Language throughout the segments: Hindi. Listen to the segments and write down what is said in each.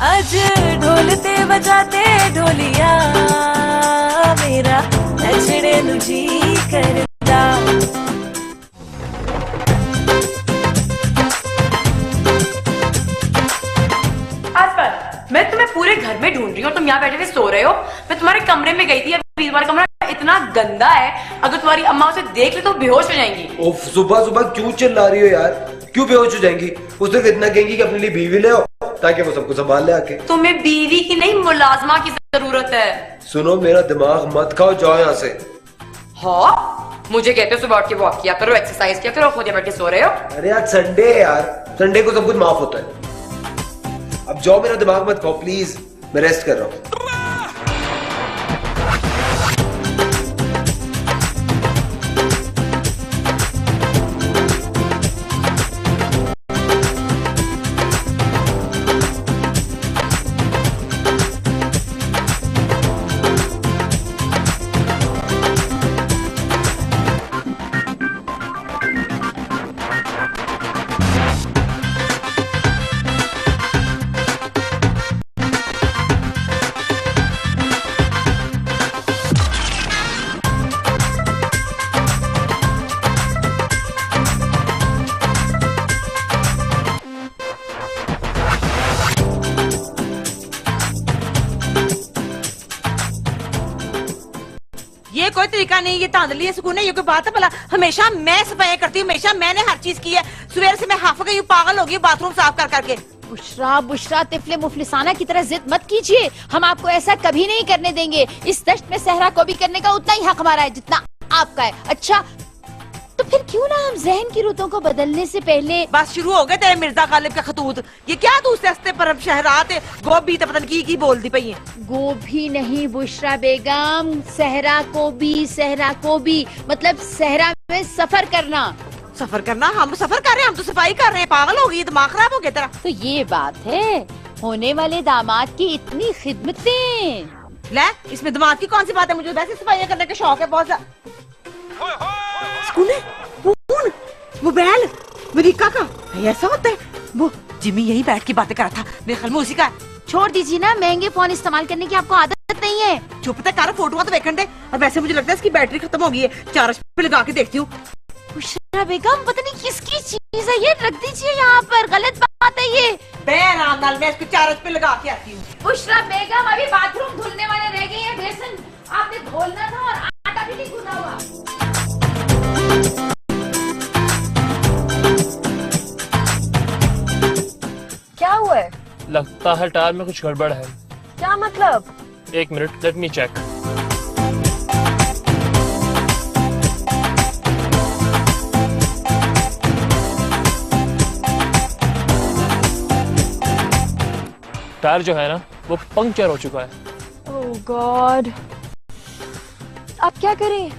आज ढोलते बजाते ढोलिया मेरा नचने नु जी करदा। मैं तुम्हें पूरे घर में ढूंढ रही हूँ, तुम यहाँ बैठे हुए सो रहे हो। मैं तुम्हारे कमरे में गई थी, अभी तुम्हारा कमरा इतना गंदा है, अगर तुम्हारी अम्मा उसे देख ले तो बेहोश हो जाएंगी। ओफ, सुबह सुबह क्यों चिल्ला रही हो यार? क्यों बेहोश हो जाएंगी? उसे इतना कहेंगी कि अपने लिए बीवी ले आओ ताकि वो सबको संभाल ले आके। तुम्हें बीवी की नहीं मुलाजमा की जरूरत है। सुनो, मेरा दिमाग मत खाओ, जाओ यहाँ से। हाँ, मुझे कहते हो सुबह उठ के वॉक किया करो, एक्सरसाइज किया करो, खुद बैठ के सो रहे हो। अरे आज संडे है यार, संडे को सब कुछ माफ होता है। अब जाओ, मेरा दिमाग मत खाओ प्लीज, मैं रेस्ट कर रहा हूँ। ये कोई तरीका नहीं, ये धांधली है, सुकून है, ये कोई बात है भला? हमेशा मैं सफाई करती हूँ, हमेशा मैंने हर चीज की है। सुबह से मैं हाफ गई हूँ, पागल हो गई बाथरूम साफ कर करके। बुशरा बुशरा तिफले मुफलिसाना की तरह जिद मत कीजिए, हम आपको ऐसा कभी नहीं करने देंगे। इस दश्त में सहरा को भी करने का उतना ही हक हमारा है जितना आपका है। अच्छा तो फिर क्यों ना हम जहन की रुतों को बदलने से पहले। बस शुरू हो गए तेरे मिर्जा गालिब का खतूत। ये क्या तू उस रास्ते पर शहरात गोभी तो पता नहीं की बोल दी पई है। गोभी नहीं बुशरा बेगम, सहरा को भी मतलब सहरा में सफर करना। सफर करना? हम सफर कर रहे हैं, हम तो सफाई कर रहे हैं। पागल हो गई, दिमाग खराब हो गया तेरा। तो ये बात है, होने वाले दामाद की इतनी खिदमतें। ले, इसमें दिमाग की कौन सी बात है? मुझे वैसे सफाई करने का शौक है बहुत ज्यादा। मोबाइल अमेरिका का ऐसा होता है? वो जिमी यही बैठ के बातें कर रहा था, मेरे ख्याल में उसी का। छोड़ दीजिए ना, महंगे फोन इस्तेमाल करने की आपको आदत नहीं है। चुप तक कर, फोटो तो देखने दे। और वैसे मुझे लगता है इसकी बैटरी खत्म हो गई है, चार्ज पे लगा के देखती हूँ। बुशरा बेगम पता नहीं किसकी चीज है ये, रख दीजिए यहाँ पर, गलत बात है ये। मैं इसको चार्ज पे लगा के आती हूँ। बुशरा बेगम अभी बाथरूम धुलने वाले रह गए हैं, बेसन आपने घोलना था और आटा भी नहीं गूंदा हुआ। क्या हुआ है? लगता है टायर में कुछ गड़बड़ है। क्या मतलब? एक minute, let me check. Tyre जो है ना वो पंक्चर हो चुका है। ओह गॉड, अब क्या करें?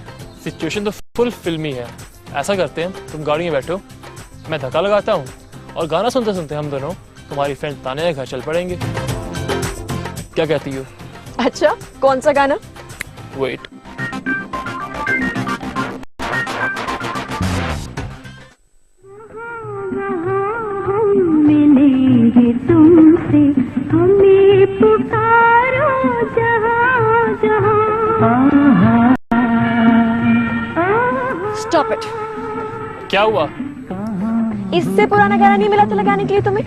सिचुएशन तो फुल फिल्मी है। ऐसा करते हैं, तुम गाड़ी में बैठो, मैं धक्का लगाता हूँ और गाना सुनते सुनते हम दोनों तुम्हारी फ्रेंड ताने के घर चल पड़ेंगे। क्या कहती हो? अच्छा, कौन सा गाना? वेट। मिलेंगे तुमसे, हमें पुकारो जहाँ जहाँ। Stop it. क्या हुआ? इससे पुराना गाना नहीं मिला था लगाने के लिए तुम्हें?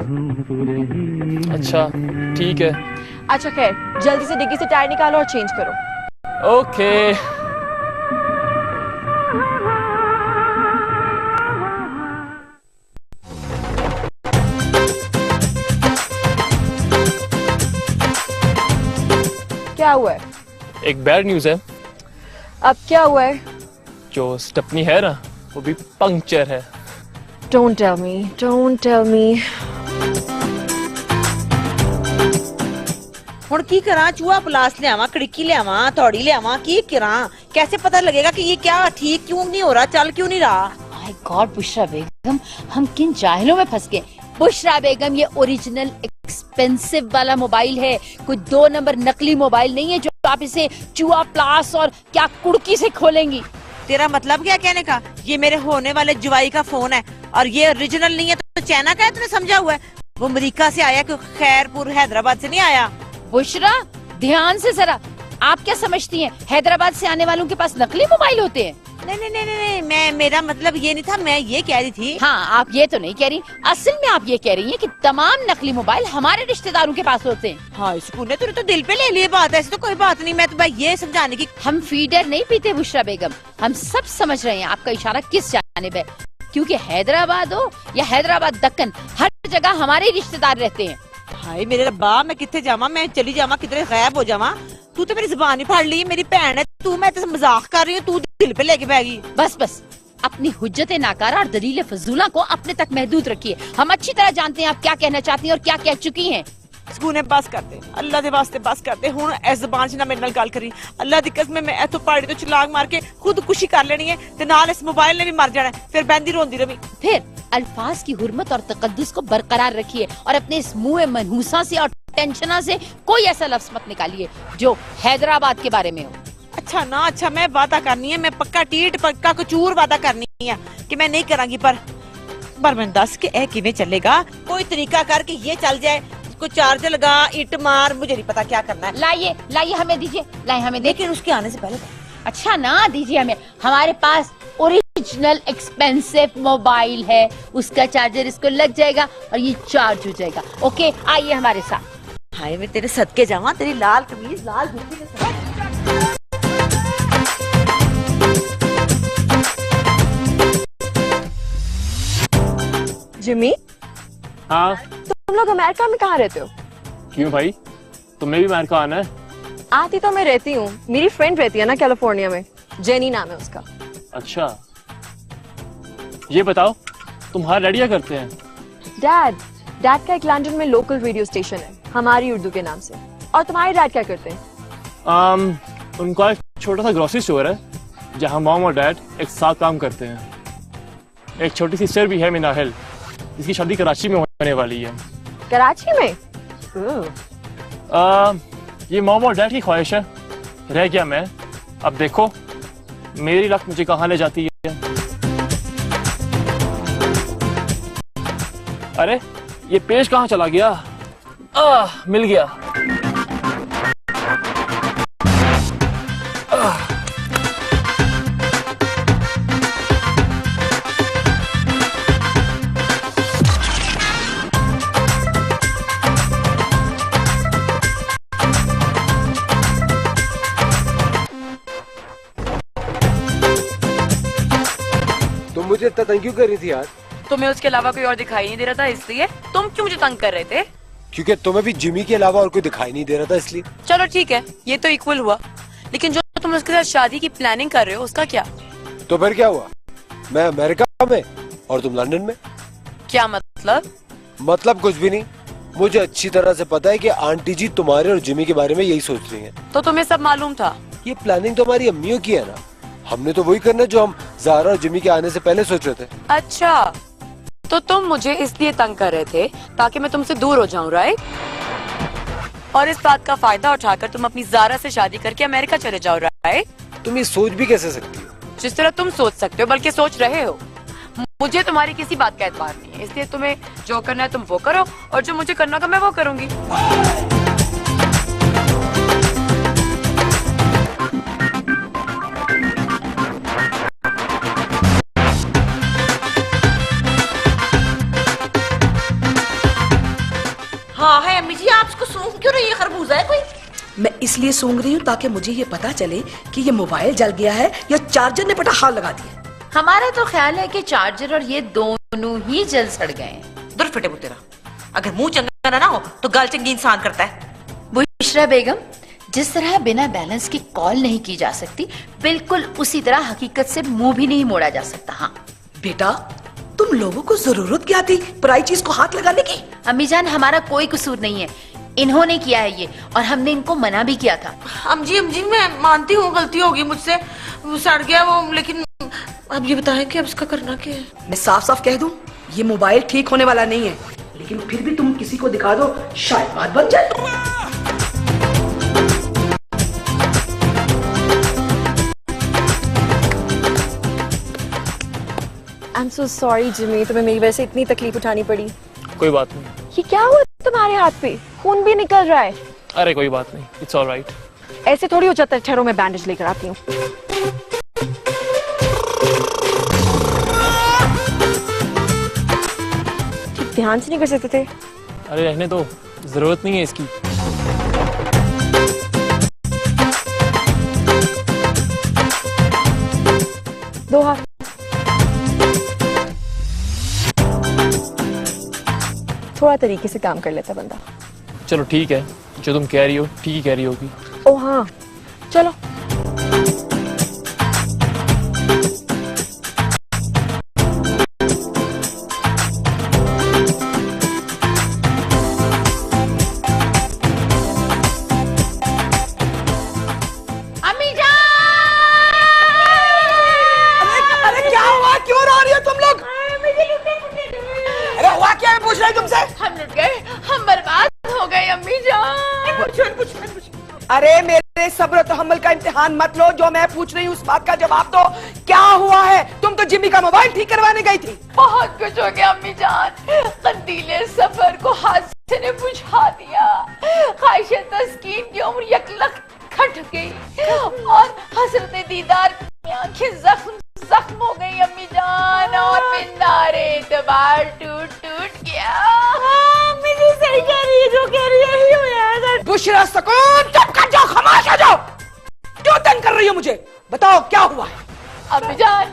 अच्छा ठीक है। अच्छा खैर, जल्दी से डिग्गी से टायर निकालो और चेंज करो। ओके। क्या हुआ है? एक बैड न्यूज है। अब क्या हुआ है? जो स्टेपनी है ना वो भी पंक्चर है। Don't tell me, don't tell me. हुण की करा? चूहा प्लास ले आवा, कड़की ले आवा, थोड़ी ले आवा, की करा? कैसे पता लगेगा कि ये क्या ठीक क्यों नहीं हो रहा, चल क्यों नहीं रहा? माय गॉड बुशरा बेगम, हम किन जाहिलों में फंस गए। बुशरा बेगम ये ओरिजिनल एक्सपेंसिव वाला मोबाइल है, कोई 2 नंबर नकली मोबाइल नहीं है जो आप इसे चूहा प्लास और क्या कुड़की से खोलेंगी। तेरा मतलब क्या कहने का? ये मेरे होने वाले जुवाई का फोन है और ये ओरिजिनल नहीं है तो चाइना का है, तूने समझा हुआ है? वो अमेरिका से आया, कोई खैरपुर हैदराबाद से नहीं आया। बुशरा, ध्यान से जरा, आप क्या समझती हैं हैदराबाद से आने वालों के पास नकली मोबाइल होते हैं? नहीं, मैं मेरा मतलब ये नहीं था, मैं ये कह रही थी। हाँ, आप ये तो नहीं कह रही, असल में आप ये कह रही हैं कि तमाम नकली मोबाइल हमारे रिश्तेदारों के पास होते हैं। हाँ, सुकून तूने तो दिल पे ले लिए बात, ऐसी तो कोई बात नहीं। मैं तो भाई ये समझाने की। हम फीडर नहीं पीते बुशरा बेगम, हम सब समझ रहे हैं आपका इशारा किस जानिब है, क्योंकि हैदराबाद हो या हैदराबाद दक्कन, हर जगह हमारे रिश्तेदार रहते हैं। हाय मेरे रब्बा, मैं कितने जावा, मैं चली जावा, कितने गायब हो जावा। तू तो मेरी जुबान ही फाड़ ली, मेरी भैन है तू, मैं तो मजाक कर रही हूँ, तू दिल पे लेके बैगी। बस अपनी हुज्जत नाकारा और दलील फजूला को अपने तक महदूद रखिए। हम अच्छी तरह जानते हैं आप क्या कहना चाहती हैं और क्या कह चुकी हैं। ਸਕੂਨੇ बस करते अल्लाह दे वास्ते बस करते हुन इस ज़बान च ना मेरे नाल गल करी। अल्लाह दी कसम मैं इथों पहाड़ी तो छलांग मार के खुदकुशी कर लेनी है ते नाल इस मोबाइल ने भी मर जाना है, फिर बहंदी रोंदी रही। फिर अल्फाज की हुर्मत और तकद्दुस को बरकरार रखिए और अपने इस मुंह मनहूसा से और टेंशना से कोई ऐसा लफ्ज मत निकालिए जो हैदराबाद के बारे में हो। अच्छा ना, अच्छा मैं वादा करनी है, मैं पक्का टीट पक्का कचूर वादा करनी है कि मैं नहीं करांगी, पर मैं दस के ए किवें चलेगा, कोई तरीका करके ये चल जाए, कोई चार्जर लगा, इट मार, मुझे नहीं पता क्या करना है। लाइए हमें दीजिए, लाइए हमें दे। लेकिन उसके आने से पहले अच्छा ना दीजिए हमें, हमारे पास ओरिजिनल एक्सपेंसिव मोबाइल है, उसका चार्जर इसको लग जाएगा और ये चार्ज हो जाएगा। ओके, आइए हमारे साथ। हाय मैं तेरे सदके जावा, तेरी लाल कमीज लाल जूती के साथ। जिमी, हाँ, तुम लोग अमेरिका में कहाँ रहते हो? क्यों भाई, तुम्हें भी अमेरिका आना है? आती तो मैं रहती हूँ, मेरी फ्रेंड रहती है ना कैलिफोर्निया में, जेनी नाम है उसका। अच्छा, ये बताओ तुम्हारा डैडी क्या करते हैं? डैड का एक लंदन में लोकल रेडियो स्टेशन है हमारी उर्दू के नाम से। और तुम्हारे डैड क्या करते हैं? उनका एक छोटा सा ग्रोसरी स्टोर है जहाँ मॉम और डैड एक साथ काम करते हैं। एक छोटी सिस्टर भी है मिनाहल, जिसकी शादी कराची में होने वाली है। कराची में? ये मॉम और डैड की ख्वाहिश है, रह गया मैं। अब देखो मेरी लक मुझे कहाँ ले जाती है। अरे ये पेज कहाँ चला गया? मिल गया। तुम मुझे इतना तंग क्यों कर रही थी यार? तुम्हें उसके अलावा कोई और दिखाई नहीं दे रहा था इसलिए? तुम क्यों मुझे तंग कर रहे थे? क्योंकि तुम्हें भी जिमी के अलावा और कोई दिखाई नहीं दे रहा था इसलिए। चलो ठीक है, ये तो इक्वल हुआ, लेकिन जो तुम उसके साथ शादी की प्लानिंग कर रहे हो उसका क्या? तो फिर क्या हुआ? मैं अमेरिका में और तुम लंदन में। क्या मतलब? मतलब कुछ भी नहीं, मुझे अच्छी तरह से पता है कि आंटी जी तुम्हारे और जिमी के बारे में यही सोच रही हैं। तो तुम्हें सब मालूम था? ये प्लानिंग तो हमारी अम्मियों की है ना, हमने तो वही करना जो हम ज़ारा और जिमी के आने से पहले सोच रहे थे। अच्छा, तो तुम मुझे इसलिए तंग कर रहे थे ताकि मैं तुमसे दूर हो जाऊं, राइट? और इस बात का फायदा उठाकर तुम अपनी ज़ारा से शादी करके अमेरिका चले जाओ, राइट? तुम ये सोच भी कैसे सकती हो? जिस तरह तुम सोच सकते हो, बल्कि सोच रहे हो। मुझे तुम्हारी किसी बात का एतबार नहीं है, इसलिए तुम्हें जो करना है तुम वो करो और जो मुझे करना होगा मैं वो करूंगी। हाँ है अम्मी जी, आप इसको सूंघ क्यों रही है? खरबूजा है कोई? मैं इसलिए सूंघ रही हूँ ताकि मुझे ये पता चले कि ये मोबाइल जल गया है या चार्जर ने पटाखा लगा दिया। हमारा तो ख्याल है कि चार्जर और ये दोनों ही जल सड़ गए हैं। दुर फटे तेरा, अगर मुंह चंगा ना हो तो गाल चंगी इंसान करता है। बुशरा बेगम, जिस तरह बिना बैलेंस की कॉल नहीं की जा सकती, बिल्कुल उसी तरह हकीकत से मुंह भी नहीं मोड़ा जा सकता। हाँ बेटा, तुम लोगों को जरूरत क्या थी पराई चीज को हाथ लगाने की? अम्मी जान, हमारा कोई कसूर नहीं है, इन्होंने किया है ये, और हमने इनको मना भी किया था। अम्मी जी मैं मानती हूँ गलती होगी मुझसे, वो सड़ गया वो, लेकिन अब ये बताएं कि अब इसका करना क्या है? मैं साफ साफ कह दूं, ये मोबाइल ठीक होने वाला नहीं है, लेकिन फिर भी तुम किसी को दिखा दो, शायद बात बन जाए। I am so sorry Jimmy, तुम्हें मेरी वजह से इतनी तकलीफ उठानी पड़ी। कोई बात नहीं, ये क्या हुआ तुम्हारे हाथ पे? खून भी निकल रहा है। अरे कोई बात नहीं, इट्स ऑलराइट। ऐसे थोड़ी हो जाता है। ठहरो, मैं बैंडेज लेकर आती हूँ। ध्यान से नहीं कर सकते थे? अरे रहने दो, जरूरत नहीं है इसकी। दो हाथ। थोड़ा तरीके से काम कर लेता बंदा। चलो ठीक है, जो तुम कह रही हो ठीक ही कह रही होगी। ओ हाँ, चलो। अम्मी जान! अरे क्या हुआ, क्यों रो रही हो तुम लोग? अरे हुआ क्या है, पूछ रहे तुमसे? हम लुट गए, हम बर्बाद हो गए अम्मी जान। अरे मेरे सब्र तो हमल का इम्तिहान मत लो, जो मैं पूछ रही हूँ उस बात का जवाब दो। क्या हुआ है? तुम तो जिम्मी का मोबाइल ठीक करवाने गई थी। बहुत कुछ हो गया अम्मी जान। कंदीले सफर को हादसे ने बुझा दिया। ख्वाहिशे तस्कीन की उम्र यकलख खट गई और हसरत दीदार की आंखें जख्म हो गई अम्मी जान, और पिंडारे एतबार टूट टूट गया। अम्मी जी सही कह रही है, जो कह रही है ही यार। बुशरा सुकून, चुप कर जाओ, खामोश हो जाओ। क्यों तंग कर रही हो मुझे? बताओ क्या हुआ है? अम्मी जान,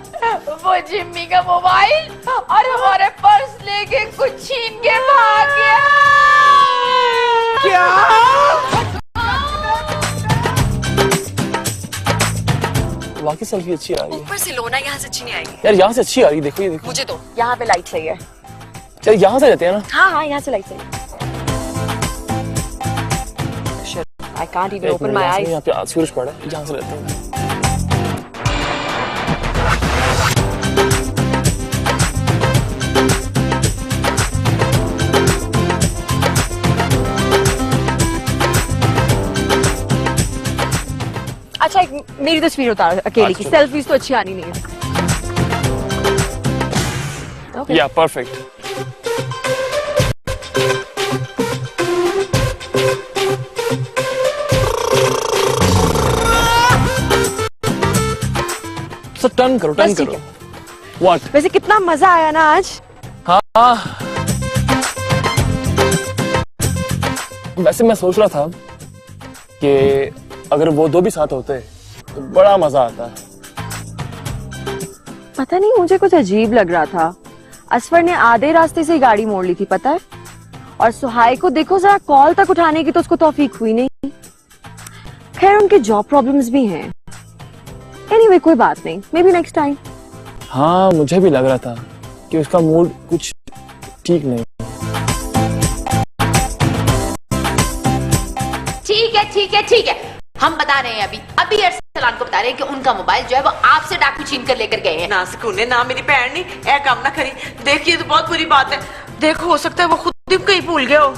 वो जिम्मी का मोबाइल और हमारे पर्स लेके कुछ छीन के भाग गया। क्या? वाकई सेल्फी अच्छी आ रही है। ऊपर से लो ना, यहाँ से अच्छी नहीं आएगी। यार यहाँ से अच्छी आ रही है, देखो ये देखो। मुझे तो यहाँ पे लाइट सही है। चल यहाँ से रहते हैं ना। हाँ हाँ, यहाँ से लाइट सही है। I can't even open my eyes. यहाँ पे आज सूरज पड़ा है, यहाँ से रहते हैं। अच्छा, एक मेरी तस्वीर उतार अकेली की। सेल्फीज तो अच्छी आनी नहीं है। Okay. या परफेक्ट। टर्न करो, टर्न बस ठीक करो। है। व्हाट? वैसे कितना मजा आया ना आज। हाँ, वैसे मैं सोच रहा था कि अगर वो दो भी साथ होते तो बड़ा मजा आता। पता नहीं, मुझे कुछ अजीब लग रहा था। असफर ने आधे रास्ते से गाड़ी मोड़ ली थी, पता है। और सुहाई को देखो जरा, कॉल तक उठाने की तो उसको तौफीक हुई नहीं। खैर, उनके जॉब प्रॉब्लम्स भी हैं। एनीवे, कोई बात नहीं, मे बी नेक्स्ट टाइम। हाँ, मुझे भी लग रहा था कि उसका मूड कुछ ठीक नहीं। ठीक है, हम बता रहे हैं अभी अरसलान को बता रहे हैं कि उनका मोबाइल जो है वो आपसे डाकू छीन कर लेकर गए हैं। ना सुकूने, ना मेरी भैन नहीं, ऐ काम ना करी। देखिए तो बहुत बुरी बात है। देखो, हो सकता है वो खुद ही कहीं भूल गए हो।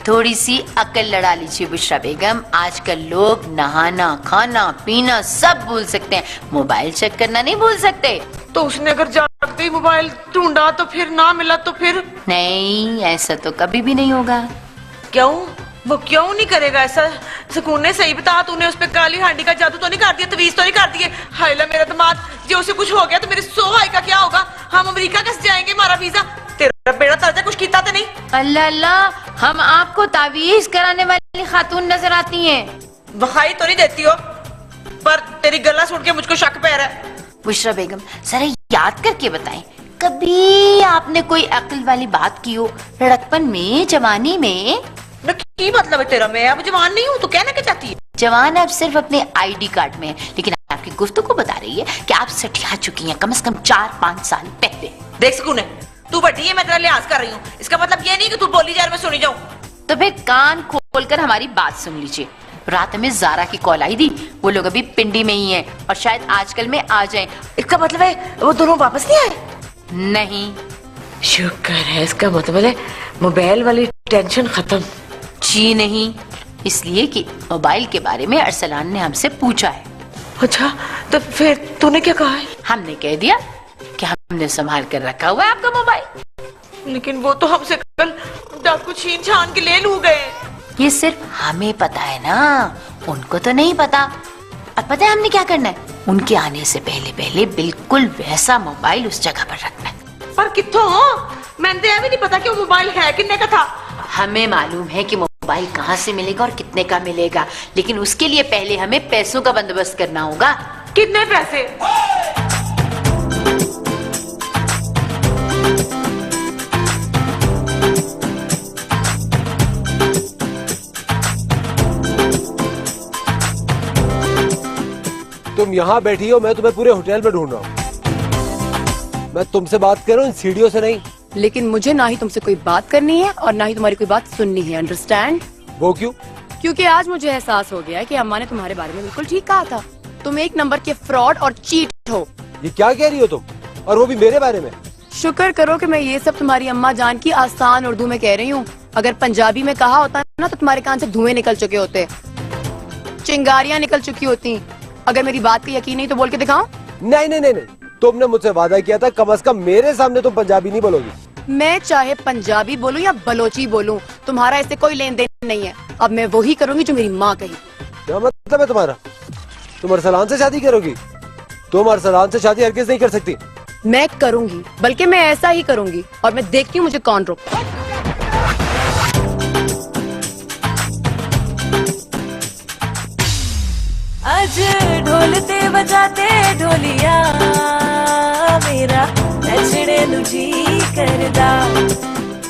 थोड़ी सी अकल लड़ा लीजिए बुशरा बेगम। आजकल लोग नहाना, खाना, पीना सब भूल सकते हैं, मोबाइल चेक करना नहीं भूल सकते। तो उसने अगर जागते ही मोबाइल ढूंढा तो फिर ना मिला तो फिर? नहीं, ऐसा तो कभी भी नहीं होगा। क्यों? वो क्यों नहीं करेगा ऐसा? सुकून ने सही बता, तूने उस पे काली हांडी का जादू तो नहीं कर दिया, तवीज तो नहीं कर दिए? हायला मेरा दिमाग, जो उसे कुछ हो गया तो मेरे 100 भाई का क्या होगा? हम अमेरिका कैसे जाएंगे? हमारा वीजा, तेरा बेड़ा तर्जा कुछ कीता तो नहीं? अल्लाह अल्लाह, हम आपको तावीज कराने वाली खातून नजर आती हैं। बखाई तो नहीं देती हो, पर तेरी गला सुन के मुझको शक पै रहा है। बुशरा बेगम, जरा याद करके बताएं, कभी आपने कोई अक्ल वाली बात की हो लड़कपन में, जवानी में? की मतलब है तेरा? मैं अब जवान नहीं हूँ, तो कहना क्या चाहती है? जवान अब सिर्फ अपने आईडी कार्ड में है, लेकिन आपकी गुफ्तगू बता रही है कि आप सठिया चुकी हैं कम से कम 4-5 साल पहले। देख सुकून, तू बड़ी है, मैं तेरा लिहाज कर रही हूँ। इसका मतलब ये नहीं कि तू बोली जा रही मैं सुनी जाऊँ। तो फिर कान खोलकर हमारी बात सुन लीजिए। रात में जारा की कॉल आई थी, वो लोग अभी पिंडी में ही हैं और शायद आजकल में आ जाएं। इसका मतलब है वो दोनों वापस नहीं आए? नहीं। शुक्र है, इसका मतलब है मोबाइल वाली टेंशन खत्म। जी नहीं, इसलिए कि मोबाइल के बारे में अरसलान ने हमसे पूछा है। अच्छा, तो फिर तूने क्या कहा है? हमने कह दिया कि हमने संभाल कर रखा हुआ है आपका मोबाइल। लेकिन वो तो हमसे कल डाकू छीन छान के ले लू गए। ये सिर्फ हमें पता है ना, उनको तो नहीं पता। अब पता है हमने क्या करना है? उनके आने से पहले पहले बिल्कुल वैसा मोबाइल उस जगह पर रखना है। पर कित्थों? मैंने तो ये भी नहीं पता कि वो मोबाइल है कितने का था। हमें मालूम है कि मोबाइल कहाँ से मिलेगा और कितने का मिलेगा, लेकिन उसके लिए पहले हमें पैसों का बंदोबस्त करना होगा। कितने पैसे? तुम यहाँ बैठी हो, मैं तुम्हें पूरे होटल में ढूंढ रहा हूँ। मैं तुमसे बात कर रहा हूँ, इन सीढ़ियों से नहीं। लेकिन मुझे ना ही तुमसे कोई बात करनी है और ना ही तुम्हारी कोई बात सुननी है, अंडरस्टैंड? वो क्यों? क्योंकि आज मुझे एहसास हो गया है कि अम्मा ने तुम्हारे बारे में बिल्कुल ठीक कहा था। तुम एक नंबर के फ्रॉड और चीट हो। ये क्या कह रही हो तुम, और वो भी मेरे बारे में? शुक्र करो कि मैं ये सब तुम्हारी अम्मा जान की आसान उर्दू में कह रही हूँ। अगर पंजाबी में कहा होता ना तो तुम्हारे कान से धुएं निकल चुके होते, चिंगारियां निकल चुकी होती। अगर मेरी बात का यकीन नहीं तो बोल के दिखाओ। नहीं नहीं नहीं नहीं, तुमने मुझसे वादा किया था कम से कम मेरे सामने तुम पंजाबी नहीं बोलोगी। मैं चाहे पंजाबी बोलूं या बलोची बोलूं, तुम्हारा इससे कोई लेन देन नहीं है। अब मैं वही करूंगी जो मेरी माँ कही। क्या मतलब है तुम्हारा? तुम अरसलान से शादी करोगी? तुम अरसलान से शादी हरगिज़ नहीं कर सकती। मैं करूंगी, बल्कि मैं ऐसा ही करूंगी, और मैं देखती हूँ मुझे कौन रोकता है। आज ढोलते बजाते ढोलिया मेरा नचने नु जी करदा।